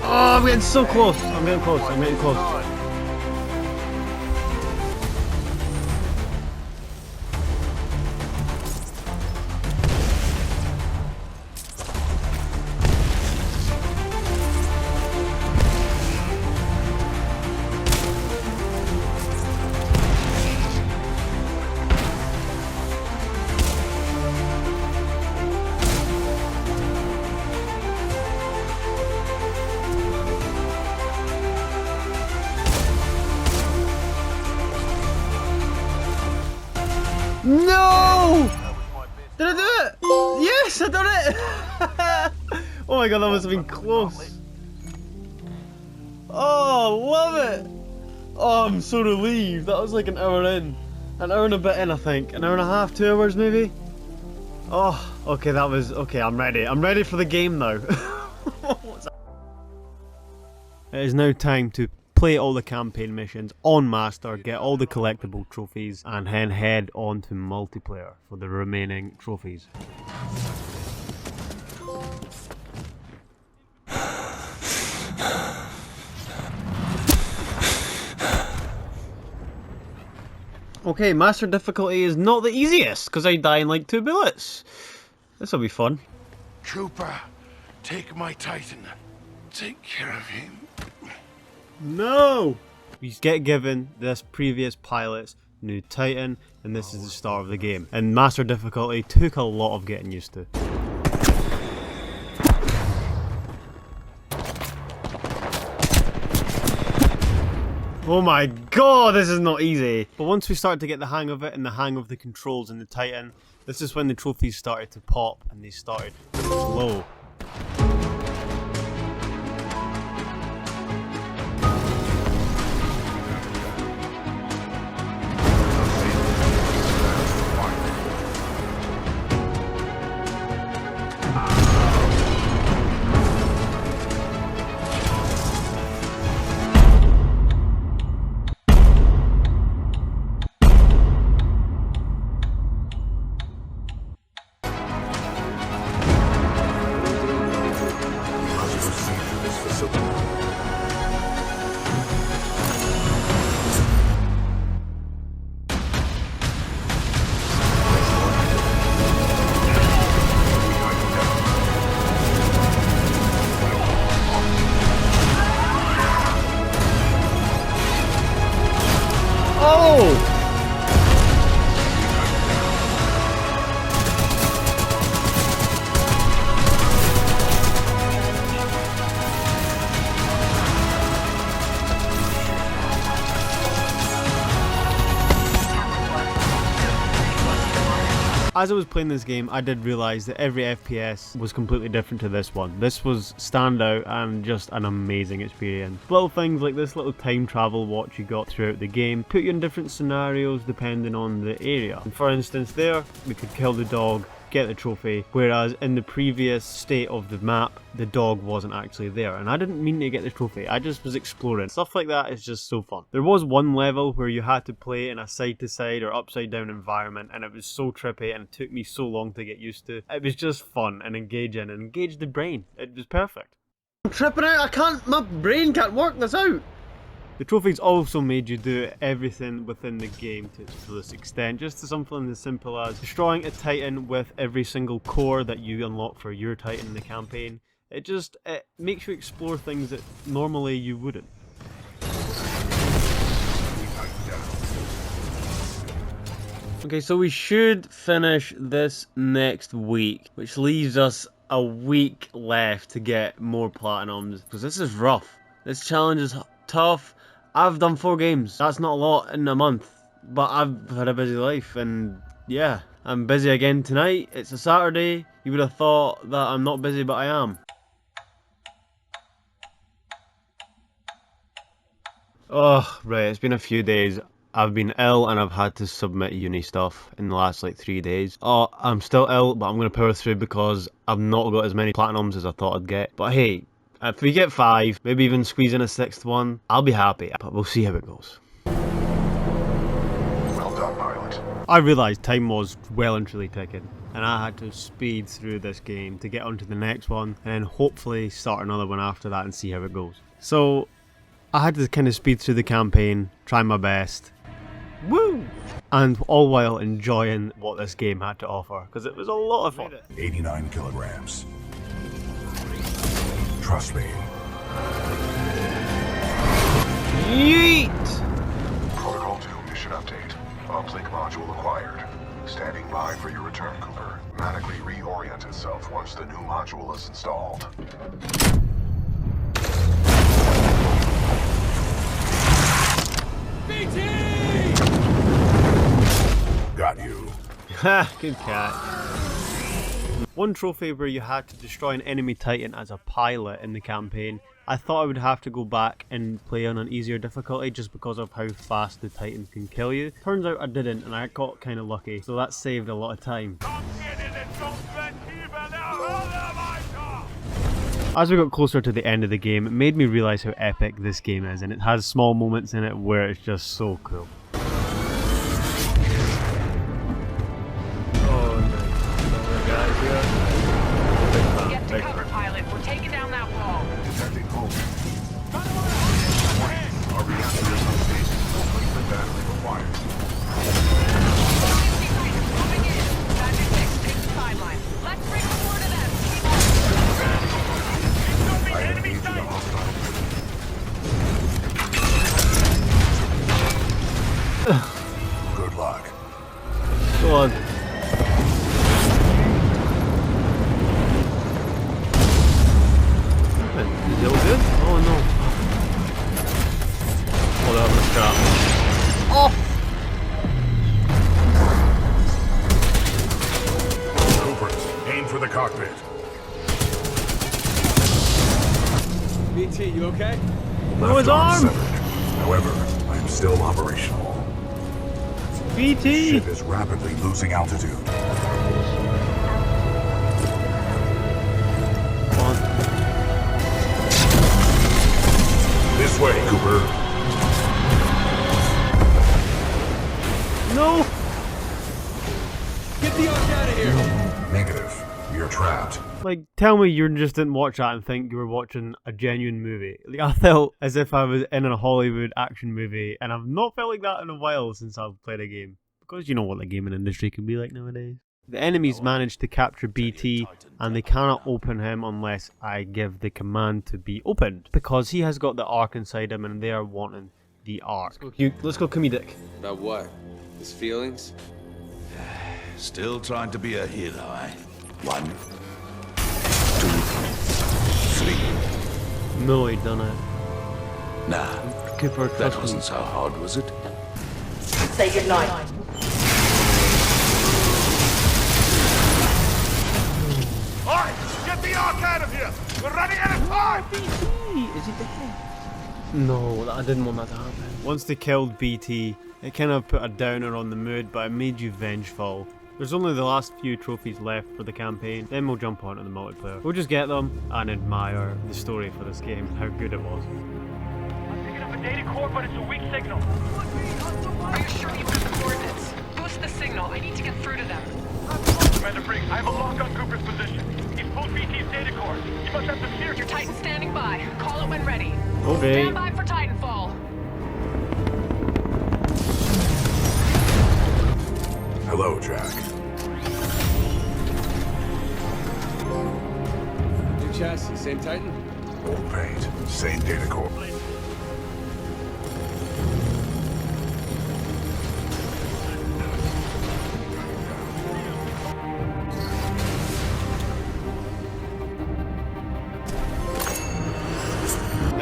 Oh, I'm getting so close. I'm getting close. I'm getting close. No! Did I do it? Yes, I done it! Oh my god, that must have been close. Oh, love it! Oh, I'm so relieved. That was like an hour in. An hour and a bit in, I think. An hour and a half, 2 hours maybe? Oh, okay, that was... Okay, I'm ready. I'm ready for the game now. It is now time to play all the campaign missions on Master, get all the collectible trophies, and then head on to multiplayer for the remaining trophies. Okay, Master difficulty is not the easiest, because I die in like 2 bullets. This'll be fun. Cooper, take my Titan. Take care of him. No! We get given this previous pilot's new Titan, and this is the start of the game. And Master difficulty took a lot of getting used to. Oh my god, this is not easy! But once we started to get the hang of it and the hang of the controls in the Titan, this is when the trophies started to pop and they started to flow. As I was playing this game, I did realise that every FPS was completely different to this one. This was standout and just an amazing experience. Little things like this little time travel watch you got throughout the game put you in different scenarios depending on the area. And for instance there, we could kill the dog, get the trophy, whereas in the previous state of the map, the dog wasn't actually there. And I didn't mean to get the trophy, I just was exploring. Stuff like that is just so fun. There was one level where you had to play in a side-to-side or upside-down environment, and it was so trippy and it took me so long to get used to. It was just fun and engaging and engaged the brain. It was perfect. I'm tripping out, I can't, my brain can't work this out. The trophies also made you do everything within the game to its fullest extent, just to something as simple as destroying a Titan with every single core that you unlock for your Titan in the campaign. It makes you explore things that normally you wouldn't. Okay, so we should finish this next week, which leaves us a week left to get more platinums, because this is rough. This challenge is tough. I've done 4 games. That's not a lot in a month, but I've had a busy life, and yeah, I'm busy again tonight. It's a Saturday. You would have thought that I'm not busy, but I am. Oh, right, it's been a few days. I've been ill and I've had to submit uni stuff in the last like 3 days. Oh, I'm still ill, but I'm going to power through because I've not got as many platinums as I thought I'd get. But hey, if we get 5, maybe even squeeze in a 6th one, I'll be happy. But we'll see how it goes. Well done, pilot. I realised time was well and truly ticking, and I had to speed through this game to get onto the next one, and then hopefully start another one after that and see how it goes. So I had to kind of speed through the campaign, try my best. Woo! And all while enjoying what this game had to offer, because it was a lot of fun. 89 kilograms. Trust me. Yeet! Protocol 2 mission update. Uplink module acquired. Standing by for your return, Cooper. Automatically reorient itself once the new module is installed. Got you. Ha! Good cat. One trophy where you had to destroy an enemy Titan as a pilot in the campaign. I thought I would have to go back and play on an easier difficulty just because of how fast the Titans can kill you. Turns out I didn't, and I got kind of lucky, so that saved a lot of time. As we got closer to the end of the game, it made me realise how epic this game is, and it has small moments in it where it's just so cool. Get to cover, pilot. We're taking down that wall. Detecting home. Our reactor is unstable. Replacement battery required. Moving in. Badger 6, take the sideline. Let's bring the war to them. I have engaged the hostile. Good luck. Go on. Is it all good? Oh no. Oh, that was crap. Oh! Cooper, aim for the cockpit. BT, you okay? Oh, his arm! Severed. However, I am still operational. BT! Ship is rapidly losing altitude. Come on. This way, Cooper. No! Get the ark out of here! Negative. You're trapped. Like, tell me you just didn't watch that and think you were watching a genuine movie. Like, I felt as if I was in a Hollywood action movie, and I've not felt like that in a while since I've played a game. Because you know what the gaming industry can be like nowadays. The enemies managed to capture BT, and they cannot open him unless I give the command to be opened. Because he has got the arc inside him, and they are wanting the arc. Let's go comedic. About what? His feelings? Still trying to be a hero, eh? 1, 2, 3. No, he done it. Nah, Cooper, that trust me. wasn't so hard, was it? Say goodnight. Alright, get the ark out of here! We're running out of time! Is he dead? No, I didn't want that to happen. Once they killed BT, it kind of put a downer on the mood, but it made you vengeful. There's only the last few trophies left for the campaign, then we'll jump on to the multiplayer. We'll just get them and admire the story for this game, how good it was. I'm picking up a data core, but it's a weak signal. Are you sure you've got the coordinates? Boost the signal. I need to get through to them. Commander Briggs, I have a lock on Cooper's position. He's pulled BT's data core. You must have the steer. Your Titan's standing by. Call it when ready. Okay. Stand by for Titanfall. Hello, Jack. New chassis, same Titan? Old paint, same data core.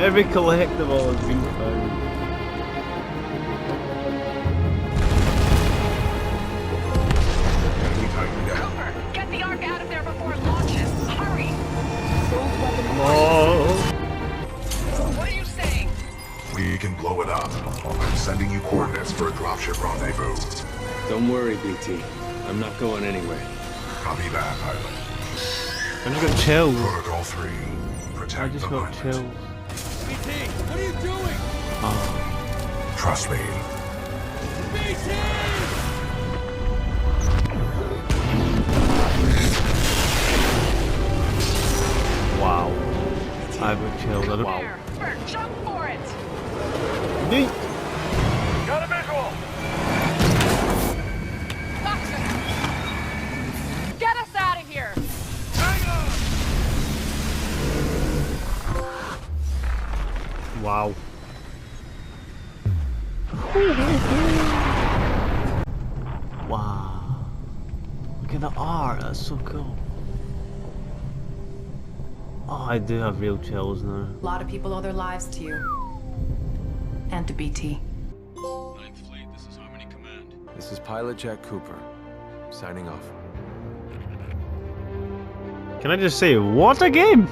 Every collectible has been found. Cooper, get the Ark out of there before it launches. Hurry! Oh. What are you saying? We can blow it up. I'm sending you coordinates for a dropship rendezvous. Don't worry, BT. I'm not going anywhere. Copy that, pilot. I just got chills. Protocol 3. I Protect just the got pilot. chills. BT, what are you doing? Trust me. BT! Wow. I got chills. Wow. There, Bert, jump for it! Yeet. Got a visual! Gotcha. Get us out of here! Wow. Wow. Look at the art, that's so cool. Oh, I do have real chills now. A lot of people owe their lives to you. And to BT. Ninth Fleet, this is Harmony Command. This is Pilot Jack Cooper. Signing off. Can I just say, what a game!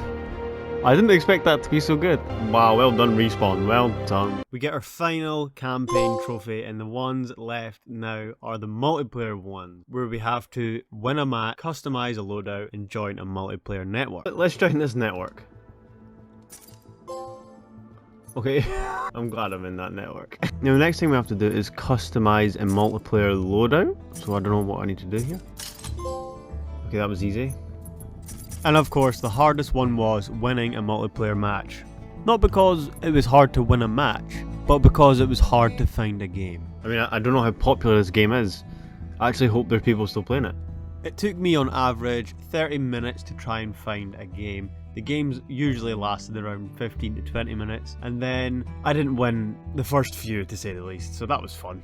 I didn't expect that to be so good. Wow, well done Respawn, well done. We get our final campaign trophy, and the ones left now are the multiplayer ones, where we have to win a match, customize a loadout, and join a multiplayer network. Let's join this network. Okay, I'm glad I'm in that network. Now the next thing we have to do is customize a multiplayer loadout, so I don't know what I need to do here. Okay, that was easy. And of course, the hardest one was winning a multiplayer match. Not because it was hard to win a match, but because it was hard to find a game. I mean, I don't know how popular this game is. I actually hope there's people still playing it. It took me on average 30 minutes to try and find a game. The games usually lasted around 15 to 20 minutes, and then I didn't win the first few, to say the least, so that was fun.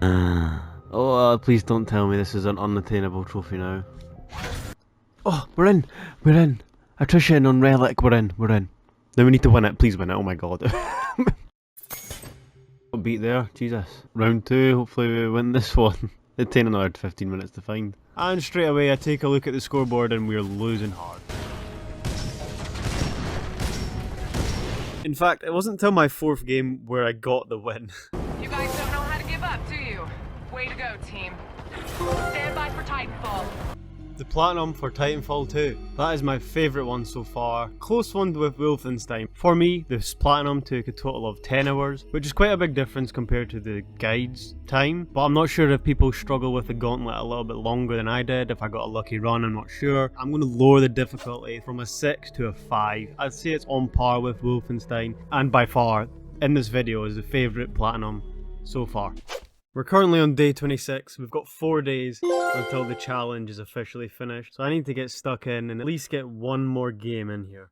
Oh, please don't tell me this is an unattainable trophy now. Oh, we're in! Attrition on Relic, we're in. Now we need to win it, please win it, oh my god. Beat there, Jesus. Round 2, hopefully we win this one. It'd take another 15 minutes to find. And straight away I take a look at the scoreboard and we're losing hard. In fact, it wasn't until my 4th game where I got the win. You guys don't know how to give up, do you? Way to go, team. Stand by for Titanfall. The Platinum for Titanfall 2. That is my favourite one so far. Close one with Wolfenstein. For me, this Platinum took a total of 10 hours, which is quite a big difference compared to the guide's time. But I'm not sure if people struggle with the gauntlet a little bit longer than I did, if I got a lucky run, I'm not sure. I'm going to lower the difficulty from a 6 to a 5. I'd say it's on par with Wolfenstein, and by far, in this video, is the favourite Platinum so far. We're currently on day 26, we've got 4 days until the challenge is officially finished, so I need to get stuck in and at least get one more game in here.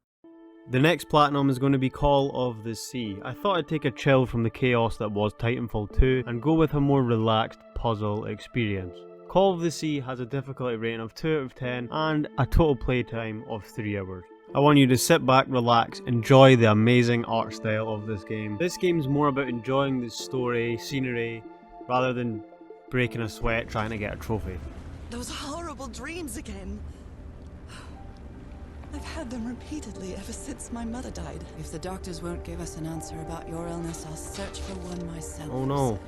The next Platinum is going to be Call of the Sea. I thought I'd take a chill from the chaos that was Titanfall 2 and go with a more relaxed puzzle experience. Call of the Sea has a difficulty rating of 2 out of 10 and a total playtime of 3 hours. I want you to sit back, relax, enjoy the amazing art style of this game. This game is more about enjoying the story, scenery, rather than breaking a sweat trying to get a trophy. Those horrible dreams again. I've had them repeatedly ever since my mother died. If the doctors won't give us an answer about your illness, I'll search for one myself. Oh no,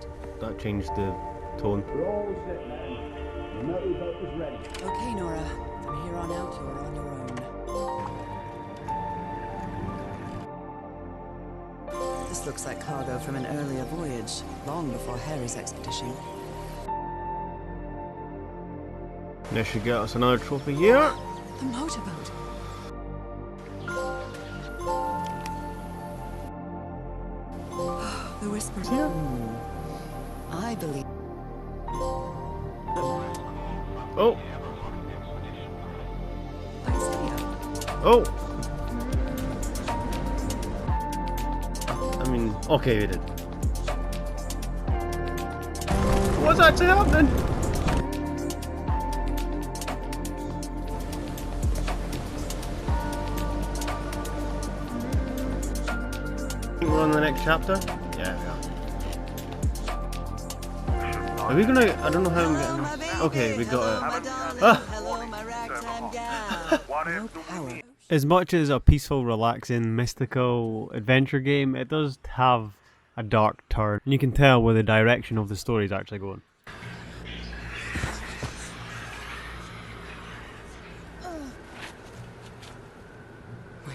that changed the tone. We're all set, man. The motorboat is ready. Okay, Nora. From here on out, you're on your own. This looks like cargo from an earlier voyage, long before Harry's expedition. This should get us another trophy here. The motorboat. The whispers here. I believe. Oh. Oh. I mean, okay, we did. What's actually happening? think we're on the next chapter? Yeah, we are. Are we gonna... I don't know how I'm getting... Okay, we got it. Ah! As much as a peaceful, relaxing, mystical adventure game, it does have a dark turn. And you can tell where the direction of the story is actually going.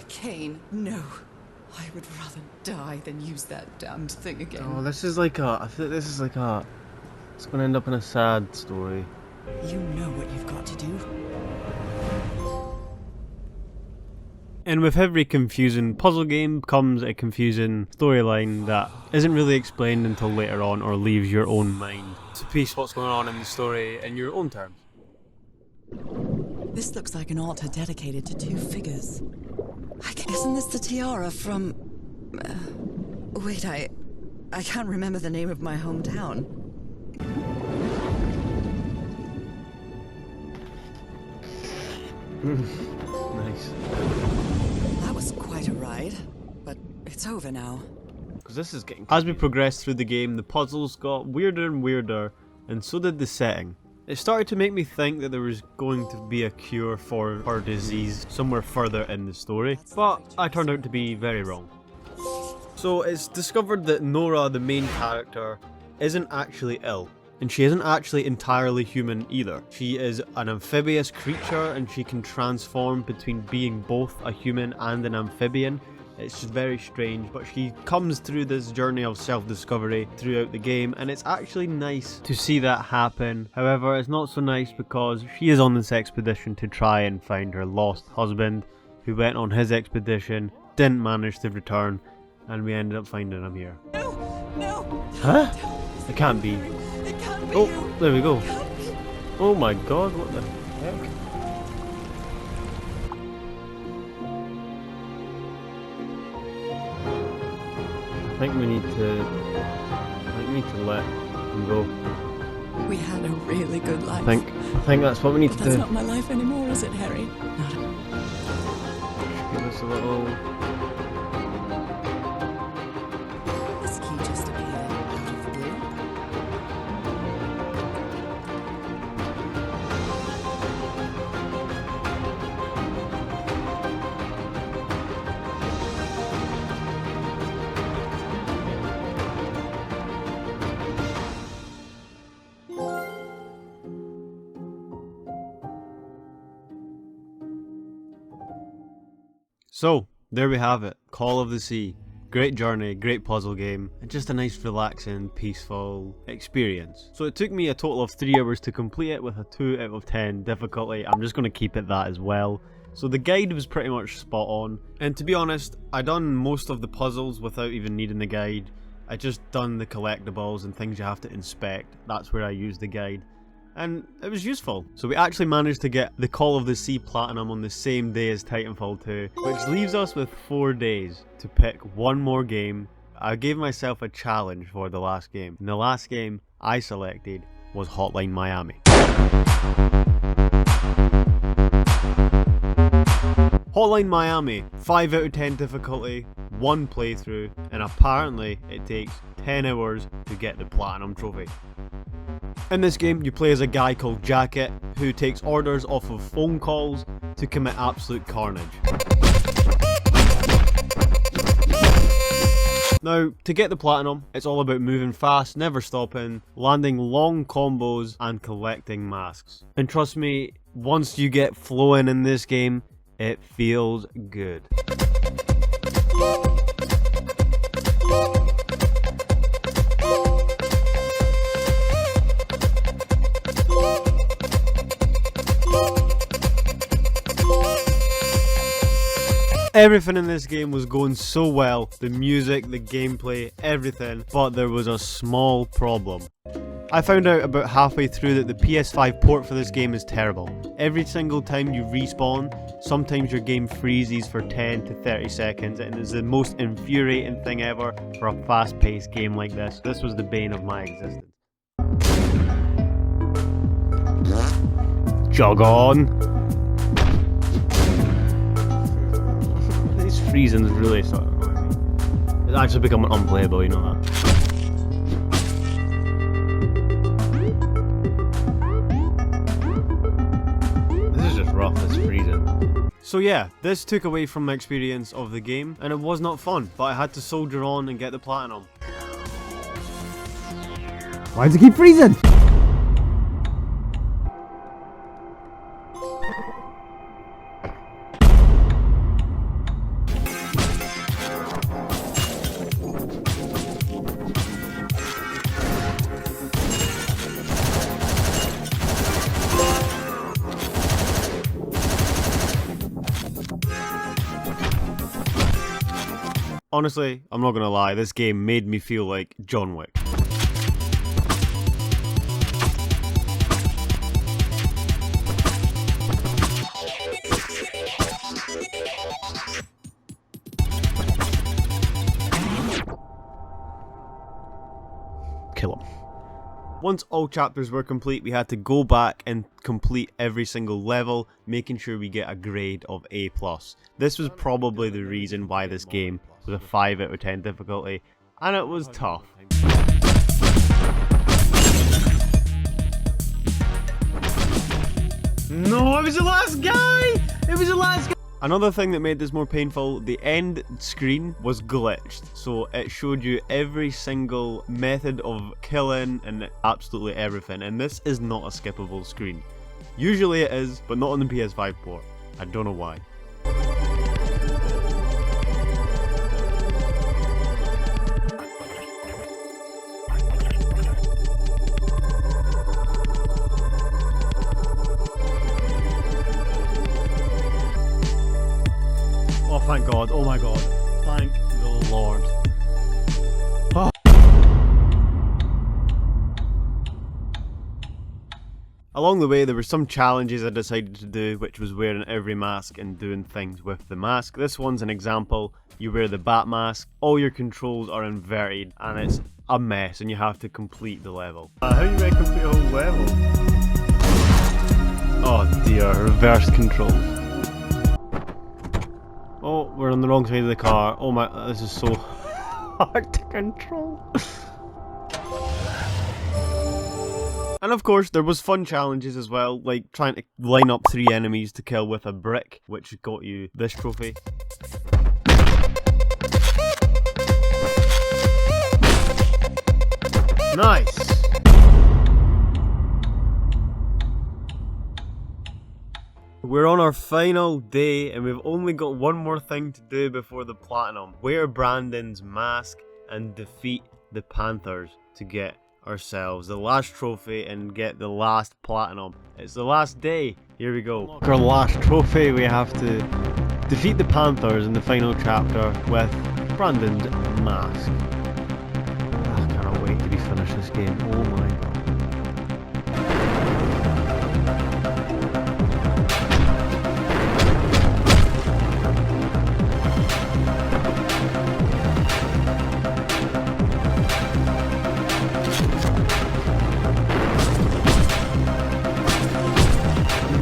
Kane, no. I would rather die than use that damned thing again. Oh, this is like a... I feel like this is like a... It's gonna end up in a sad story. You know what you've got to do. And with every confusing puzzle game comes a confusing storyline that isn't really explained until later on or leaves your own mind to piece what's going on in the story in your own terms. This looks like an altar dedicated to two figures. Isn't this the tiara from... wait, I can't remember the name of my hometown. Nice. That was quite a ride, but it's over now. Because this is getting... As we progressed through the game, the puzzles got weirder and weirder, and so did the setting. It started to make me think that there was going to be a cure for her disease somewhere further in the story, but I turned out to be very wrong. So it's discovered that Nora, the main character, isn't actually ill, and she isn't actually entirely human either. She is an amphibious creature and she can transform between being both a human and an amphibian. It's just very strange, but she comes through this journey of self-discovery throughout the game, and it's actually nice to see that happen. However, it's not so nice because she is on this expedition to try and find her lost husband, who went on his expedition, didn't manage to return, and we ended up finding him here. No! Huh? It can't be. It can't be. Oh, there we go. Oh my god, what the heck? I think we need to let him go. We had a really good life. I think that's what we need to do. That's not my life anymore, is it, Harry? Not give us a little... This key just appeared out of the blue. So, there we have it. Call of the Sea. Great journey, great puzzle game, and just a nice relaxing, peaceful experience. So it took me a total of 3 hours to complete it with a 2 out of 10 difficulty. I'm just going to keep it that as well. So the guide was pretty much spot on. And to be honest, I done most of the puzzles without even needing the guide. I just done the collectibles and things you have to inspect. That's where I used the guide. And it was useful. So we actually managed to get the Call of the Sea Platinum on the same day as Titanfall 2, which leaves us with 4 days to pick one more game. I gave myself a challenge for the last game, and the last game I selected was Hotline Miami. Hotline Miami, 5 out of 10 difficulty, 1 playthrough, and apparently it takes 10 hours to get the Platinum trophy. In this game, you play as a guy called Jacket, who takes orders off of phone calls to commit absolute carnage. Now, to get the Platinum, it's all about moving fast, never stopping, landing long combos, and collecting masks. And trust me, once you get flowing in this game, it feels good. Everything in this game was going so well, the music, the gameplay, everything, but there was a small problem. I found out about halfway through that the PS5 port for this game is terrible. Every single time you respawn, sometimes your game freezes for 10 to 30 seconds, and it's the most infuriating thing ever for a fast-paced game like this. This was the bane of my existence. Jog on! Freezing's really sort of annoying me. It's actually becoming unplayable, you know that. This is just rough, it's freezing. So yeah, this took away from my experience of the game, and it was not fun, but I had to soldier on and get the platinum. Why does it keep freezing? Honestly, I'm not gonna lie, this game made me feel like John Wick. Kill him. Once all chapters were complete, we had to go back and complete every single level, making sure we get a grade of A+. This was probably the reason why this game was a 5 out of 10 difficulty, and it was tough. No, it was the last guy! It was the last guy! Another thing that made this more painful, the end screen was glitched, so it showed you every single method of killing and absolutely everything, and this is not a skippable screen. Usually it is, but not on the PS5 port. I don't know why. Oh, thank God. Oh my God. Thank the Lord. Oh. Along the way, there were some challenges I decided to do, which was wearing every mask and doing things with the mask. This one's an example. You wear the bat mask, all your controls are inverted, and it's a mess, and you have to complete the level. How are you going to complete a whole level? Oh dear, reverse controls. Oh, we're on the wrong side of the car. Oh my, this is so hard to control. And of course, there was fun challenges as well, like trying to line up 3 enemies to kill with a brick, which got you this trophy. Nice! We're on our final day and we've only got one more thing to do before the platinum. Wear Brandon's mask and defeat the Panthers to get ourselves the last trophy and get the last platinum. It's the last day. Here we go. Our last trophy, we have to defeat the Panthers in the final chapter with Brandon's mask. I cannot wait to be finished this game. Oh my God.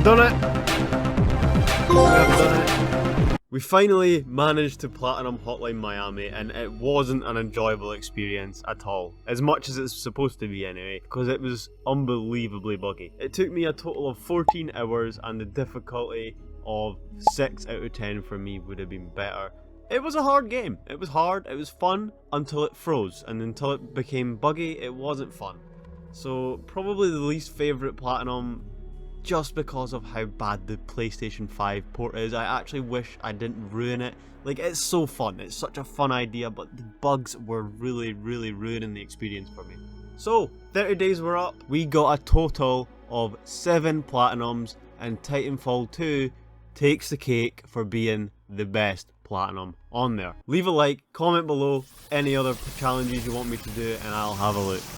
Done it! We have done it. We finally managed to platinum Hotline Miami, and it wasn't an enjoyable experience at all. As much as it's supposed to be anyway, because it was unbelievably buggy. It took me a total of 14 hours, and the difficulty of 6 out of 10 for me would have been better. It was a hard game. It was hard, it was fun, until it froze, and until it became buggy, it wasn't fun. So, probably the least favourite platinum, just because of how bad the PlayStation 5 port is. I actually wish I didn't ruin it. Like, it's so fun, it's such a fun idea, but the bugs were really ruining the experience for me. So, 30 days were up, we got a total of 7 platinums, and Titanfall 2 takes the cake for being the best platinum on there. Leave a like, comment below any other challenges you want me to do, and I'll have a look.